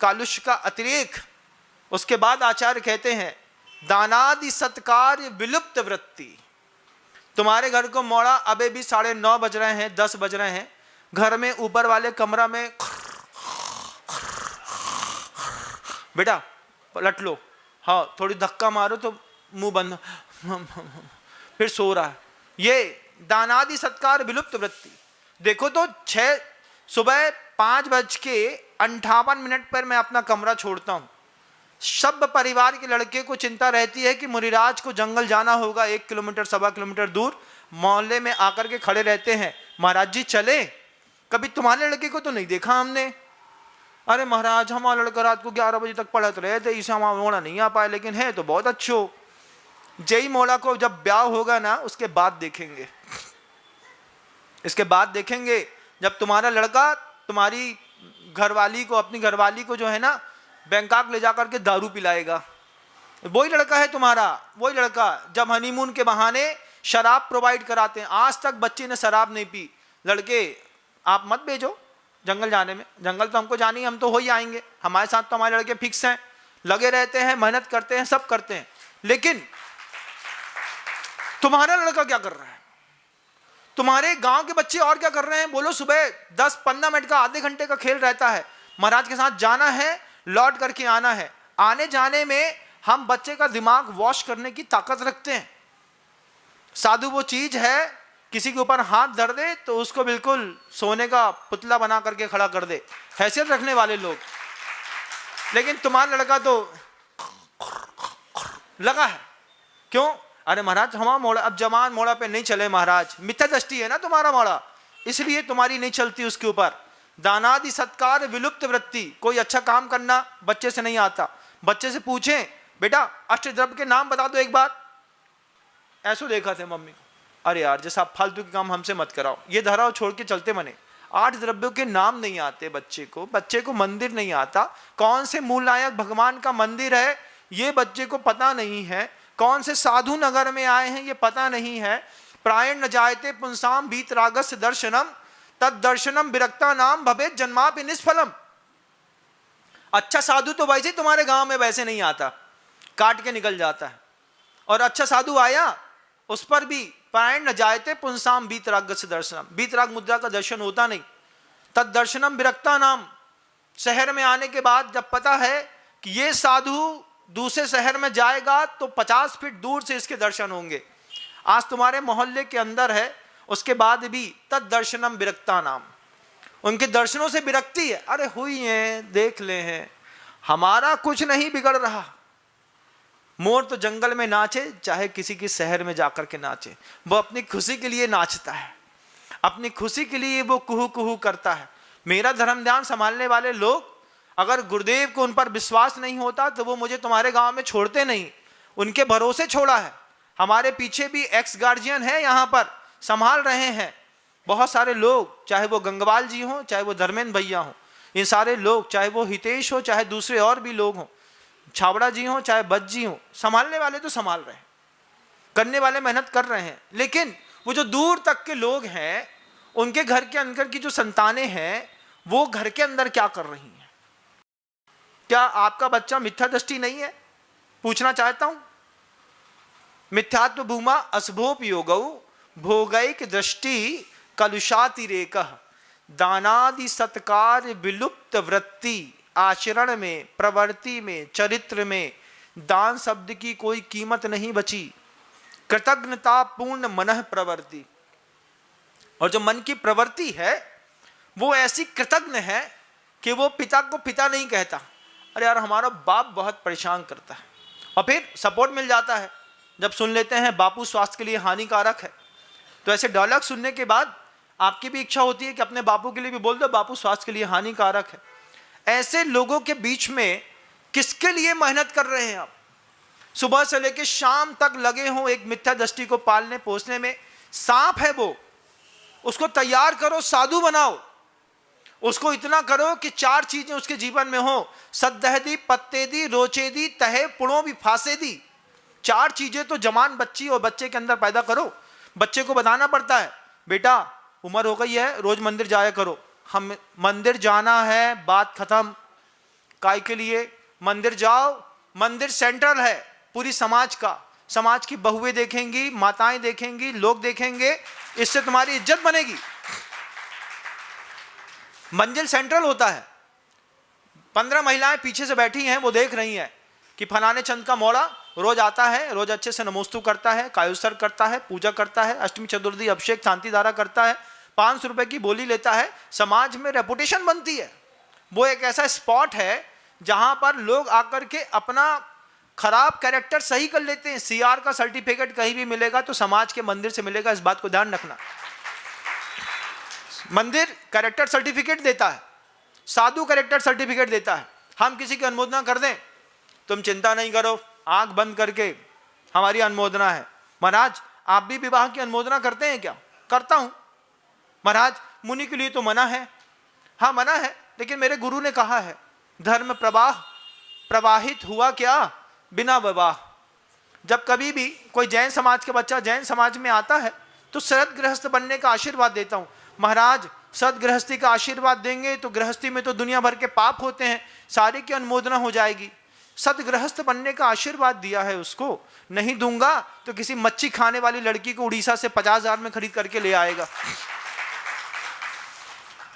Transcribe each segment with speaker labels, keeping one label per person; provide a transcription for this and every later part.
Speaker 1: कालुष का अतिरेक। उसके बाद आचार्य कहते हैं दानादि सत्कार विलुप्त वृत्ति। तुम्हारे घर को मोड़ा अबे भी 9:30 बज रहे हैं, 10 बज रहे हैं, घर में ऊपर वाले कमरा में बेटा पलट लो, हाँ थोड़ी धक्का मारो तो मुंह बंद, फिर सो रहा है। ये दानादि सत्कार विलुप्त वृत्ति। देखो तो सुबह 5:58 पर मैं अपना कमरा छोड़ता हूं। सब परिवार के लड़के को चिंता रहती है कि मुनिराज को जंगल जाना होगा, 1 किलोमीटर 1.25 किलोमीटर दूर। मोहल्ले में आकर के खड़े रहते हैं, महाराज जी चले। कभी तुम्हारे लड़के को तो नहीं देखा हमने। अरे महाराज हमारा लड़का रात को 11 बजे तक पढ़ते रहे थे, इसे हमारा मोड़ा नहीं आ पाए, लेकिन है तो बहुत अच्छो। जय मोड़ा को जब ब्याह होगा ना उसके बाद देखेंगे, इसके बाद देखेंगे जब तुम्हारा लड़का तुम्हारी घरवाली को, अपनी घरवाली को जो है ना बैंकॉक ले जाकर के दारू पिलाएगा। वही लड़का है तुम्हारा, वही लड़का जब हनीमून के बहाने शराब प्रोवाइड कराते हैं। आज तक बच्चे ने शराब नहीं पी। लड़के आप मत भेजो जंगल जाने में, जंगल तो हमको जानी है, हम तो हो ही आएंगे। हमारे साथ तो हमारे लड़के फिक्स हैं, लगे रहते हैं, मेहनत करते हैं, सब करते हैं। लेकिन तुम्हारा लड़का क्या कर रहा है? तुम्हारे गांव के बच्चे और क्या कर रहे हैं? बोलो सुबह 10-15 मिनट का, आधे घंटे का खेल रहता है, महाराज के साथ जाना है, लौट करके आना है। आने जाने में हम बच्चे का दिमाग वॉश करने की ताकत रखते हैं। साधु वो चीज है, किसी के ऊपर हाथ धर दे तो उसको बिल्कुल सोने का पुतला बना करके खड़ा कर दे, हैसियत रखने वाले लोग। लेकिन तुम्हारा लड़का तो लगा है। क्यों? अरे महाराज हमारा मोड़ा अब जवान मोड़ा पे नहीं चले महाराज, मिथ्या दृष्टि है ना तुम्हारा मोड़ा, इसलिए तुम्हारी नहीं चलती उसके ऊपर। दानादि सत्कार विलुप्त वृत्ति। कोई अच्छा काम करना बच्चे से नहीं आता। बच्चे से पूछें बेटा अष्टद्रव्य के नाम बता दो एक बार, ऐसो देखा थे मम्मी को, अरे यार जैसा आप फालतू के काम हमसे मत कराओ, ये धराओ छोड़ के चलते मने। 8 द्रव्यों के नाम नहीं आते बच्चे को मंदिर नहीं आता। कौन से मूल नायक भगवान का मंदिर है ये बच्चे को पता नहीं है। कौन से साधु नगर में आए हैं ये पता नहीं है। प्रायण न जायते पुंसाम वीतरागस्य दर्शनम तद दर्शनम विरक्ता नाम भवेत जन्मापि निष्फलम। अच्छा साधु तो वैसे तुम्हारे गांव में वैसे नहीं आता, काट के निकल जाता है। और अच्छा साधु आया उस पर भी प्रायण न जायते पुंसाम वीतरागस्य दर्शनम, वीतराग मुद्रा का दर्शन होता नहीं। तद दर्शनम विरक्ता नाम। शहर में आने के बाद जब पता है कि ये साधु दूसरे शहर में जाएगा तो 50 फीट दूर से इसके दर्शन होंगे। आज तुम्हारे मोहल्ले के अंदर है, उसके बाद भी तद दर्शनम विरक्ता नाम। उनके दर्शनों से विरक्ति है। अरे हुई है देख ले हैं, हमारा कुछ नहीं बिगड़ रहा। मोर तो जंगल में नाचे चाहे किसी के शहर में जाकर के नाचे, वो अपनी खुशी के लिए नाचता है, अपनी खुशी के लिए वो कुहू कुहू करता है। मेरा धर्म ध्यान संभालने वाले लोग, अगर गुरुदेव को उन पर विश्वास नहीं होता तो वो मुझे तुम्हारे गांव में छोड़ते नहीं, उनके भरोसे छोड़ा है। हमारे पीछे भी एक्स गार्जियन है, यहाँ पर संभाल रहे हैं बहुत सारे लोग, चाहे वो गंगवाल जी हों, चाहे वो धर्मेंद्र भैया हों, ये सारे लोग, चाहे वो हितेश हो, चाहे दूसरे और भी लोग हों, छावड़ा जी हों, चाहे बच जी हों, संभालने वाले तो संभाल रहे हैं, करने वाले मेहनत कर रहे हैं। लेकिन वो जो दूर तक के लोग हैं, उनके घर के अंदर की जो संतानें हैं, वो घर के अंदर क्या कर रही हैं? क्या आपका बच्चा मिथ्या दृष्टि नहीं है? पूछना चाहता हूं। मिथ्यात्व भूमा असभोपयोगौ भोगैक दृष्टि कलुषातिरेकः दानादि सत्कार विलुप्त वृत्ति। आचरण में, प्रवृत्ति में, चरित्र में दान शब्द की कोई कीमत नहीं बची। कृतज्ञता पूर्ण मनः प्रवृत्ति। और जो मन की प्रवृत्ति है वो ऐसी कृतज्ञ है कि वो पिता को पिता नहीं कहता, अरे यार हमारा बाप बहुत परेशान करता है, और फिर सपोर्ट मिल जाता है जब सुन लेते हैं बापू स्वास्थ्य के लिए हानिकारक है। तो ऐसे डायलॉग सुनने के बाद आपकी भी इच्छा होती है कि अपने बापू के लिए भी बोल दो बापू स्वास्थ्य के लिए हानिकारक है। ऐसे लोगों के बीच में किसके लिए मेहनत कर रहे हैं आप? सुबह से लेकर शाम तक लगे हों एक मिथ्या दृष्टि को पालने पोसने में। सांप है वो, उसको तैयार करो, साधु बनाओ, उसको इतना करो कि 4 चीजें उसके जीवन में हो, सद्दहदी पत्तेदी रोचेदी तहे पुणों भी फांसेदी। 4 चीजें तो जवान बच्ची और बच्चे के अंदर पैदा करो। बच्चे को बताना पड़ता है बेटा उम्र हो गई है, रोज मंदिर जाया करो। हम मंदिर जाना है, बात खत्म। काय के लिए? मंदिर जाओ, मंदिर सेंट्रल है पूरी समाज का। समाज की बहुएं देखेंगी, माताएं देखेंगी, लोग देखेंगे, इससे तुम्हारी इज्जत बनेगी। मंदिर सेंट्रल होता है। 15 महिलाएं पीछे से बैठी हैं, वो देख रही हैं कि फलाने चंद का मोड़ा रोज आता है, रोज अच्छे से नमोस्तु करता है, कायुत्सर्ग करता है, पूजा करता है, अष्टमी चतुर्थी अभिषेक शांति धारा करता है, 500 रुपए की बोली लेता है। समाज में रेपुटेशन बनती है। वो एक ऐसा स्पॉट है जहां पर लोग आकर के अपना खराब कैरेक्टर सही कर लेते हैं। सीआर का सर्टिफिकेट कहीं भी मिलेगा तो समाज के मंदिर से मिलेगा, इस बात को ध्यान रखना। मंदिर कैरेक्टर सर्टिफिकेट देता है, साधु कैरेक्टर सर्टिफिकेट देता है। हम किसी की अनुमोदना कर दें, तुम चिंता नहीं करो, आंख बंद करके हमारी अनुमोदना है। महाराज आप भी विवाह की अनुमोदना करते हैं क्या? करता हूं। महाराज मुनि के लिए तो मना है। हाँ मना है, लेकिन मेरे गुरु ने कहा है धर्म प्रवाह प्रवाहित हुआ क्या बिना विवाह। जब कभी भी कोई जैन समाज के बच्चा जैन समाज में आता है तो सद गृहस्थ बनने का आशीर्वाद देता हूं। महाराज सद गृहस्थी का आशीर्वाद देंगे तो गृहस्थी में तो दुनिया भर के पाप होते हैं, सारे की अनुमोदना हो जाएगी। सद गृहस्थ बनने का आशीर्वाद दिया है उसको, नहीं दूंगा तो किसी मच्छी खाने वाली लड़की को उड़ीसा से 50,000 में खरीद करके ले आएगा।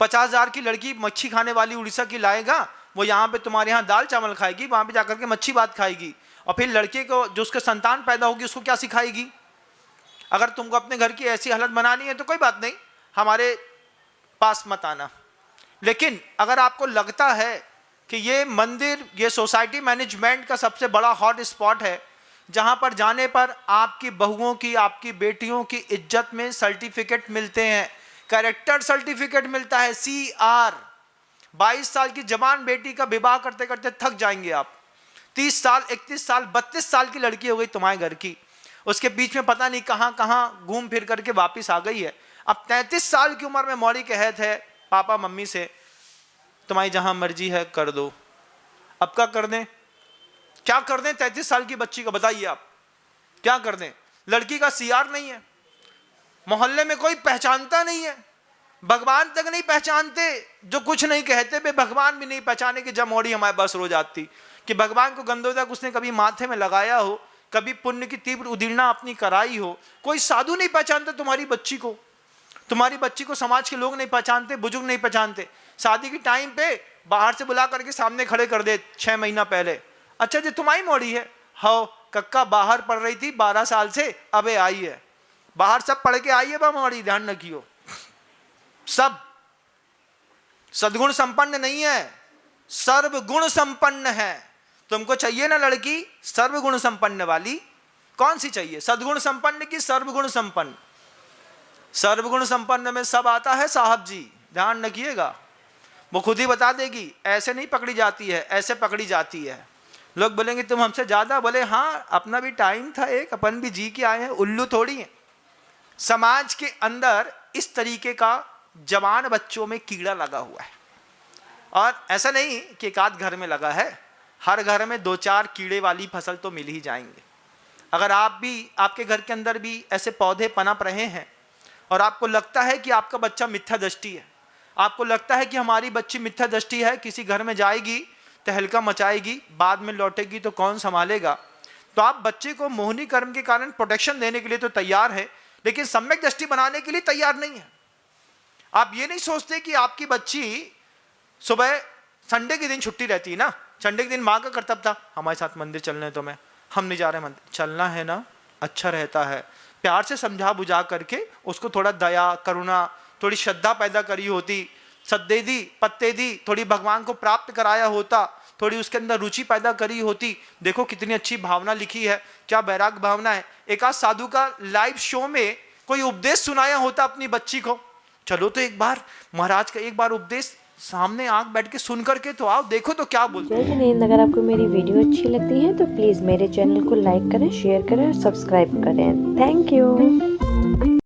Speaker 1: 50,000 की लड़की मच्छी खाने वाली उड़ीसा की लाएगा, वो यहाँ पे तुम्हारे यहाँ दाल चावल खाएगी, वहां पे जाकर के मच्छी भात खाएगी, और फिर लड़के को जो उसके संतान पैदा होगी उसको क्या सिखाएगी? अगर तुमको अपने घर की ऐसी हालत बनानी है तो कोई बात नहीं, हमारे पास मत आना। लेकिन अगर आपको लगता है कि ये मंदिर, ये सोसाइटी मैनेजमेंट का सबसे बड़ा हॉट स्पॉट है जहां पर जाने पर आपकी बहुओं की, आपकी बेटियों की इज्जत में सर्टिफिकेट मिलते हैं, कैरेक्टर सर्टिफिकेट मिलता है, CR। 22 साल की जवान बेटी का विवाह करते करते थक जाएंगे आप। 30 साल, 31 साल, 32 साल की लड़की हो गई तुम्हारे घर की, उसके बीच में पता नहीं कहां कहां घूम फिर करके वापिस आ गई है। अब 33 साल की उम्र में मौड़ी कहत है पापा मम्मी से तुम्हारी जहां मर्जी है कर दो। अब क्या कर दें? क्या कर दें 33 साल की बच्ची को? बताइए आप क्या कर दें? लड़की का CR नहीं है, मोहल्ले में कोई पहचानता नहीं है, भगवान तक नहीं पहचानते, जो कुछ नहीं कहते वे भगवान भी नहीं पहचाने। कि जब मौड़ी हमारे पास रोज आती कि भगवान को गंधोदक उसने कभी माथे में लगाया हो, कभी पुण्य की तीव्र उदीर्णा अपनी कराई हो, कोई साधु नहीं पहचानता तुम्हारी बच्ची को। तुम्हारी बच्ची को समाज के लोग नहीं पहचानते, बुजुर्ग नहीं पहचानते। शादी की टाइम पे बाहर से बुला करके सामने खड़े कर दे 6 महीना पहले, अच्छा जी तुम्हारी मौड़ी है? हाँ कक्का बाहर पढ़ रही थी 12 साल से, अबे आई है बाहर, सब पढ़ के आई है बा मौड़ी, ध्यान रखियो। सब सद्गुण संपन्न नहीं है, सर्वगुण संपन्न है। तुमको चाहिए ना लड़की सर्वगुण संपन्न वाली? कौन सी चाहिए, सद्गुण संपन्न की सर्वगुण संपन्न? सर्वगुण संपन्न में सब आता है साहब जी, ध्यान रखिएगा। वो खुद ही बता देगी, ऐसे नहीं पकड़ी जाती है, ऐसे पकड़ी जाती है। लोग बोलेंगे तुम हमसे ज्यादा, बोले हाँ अपना भी टाइम था एक, अपन भी जी के आए हैं, उल्लू थोड़ी है। समाज के अंदर इस तरीके का जवान बच्चों में कीड़ा लगा हुआ है, और ऐसा नहीं कि एक आध घर में लगा है, हर घर में 2-4 कीड़े वाली फसल तो मिल ही जाएंगे। अगर आप भी, आपके घर के अंदर भी ऐसे पौधे पनप रहे हैं और आपको लगता है कि आपका बच्चा मिथ्या दृष्टि है, आपको लगता है कि हमारी बच्ची मिथ्या दृष्टि है, किसी घर में जाएगी तहलका मचाएगी, बाद में लौटेगी तो कौन संभालेगा, तो आप बच्चे को मोहिनी कर्म के कारण प्रोटेक्शन देने के लिए तो तैयार है, लेकिन सम्यक दृष्टि बनाने के लिए तैयार नहीं है। आप ये नहीं सोचते कि आपकी बच्ची सुबह संडे के दिन छुट्टी रहती है ना, संडे के दिन माँ का कर्तव्य था हमारे साथ मंदिर चलने हैं, तो मैं हम नहीं जा रहे मंदिर, चलना है ना, अच्छा रहता है। प्यार से समझा बुझा करके उसको थोड़ा दया करुणा, थोड़ी श्रद्धा पैदा करी होती, सद्दे दी पत्ते दी, थोड़ी भगवान को प्राप्त कराया होता, थोड़ी उसके अंदर रुचि पैदा करी होती। देखो कितनी अच्छी भावना लिखी है, क्या बैराग भावना है। एक आध साधु का लाइव शो में कोई उपदेश सुनाया होता अपनी बच्ची को, चलो तो एक बार महाराज का एक बार उपदेश सामने आंख बैठ के सुन करके तो आओ, देखो तो क्या बोलते हैं।
Speaker 2: जय हिंद। अगर आपको मेरी वीडियो अच्छी लगती है तो प्लीज़ मेरे चैनल को लाइक करें, शेयर करें और सब्सक्राइब करें। Thank you.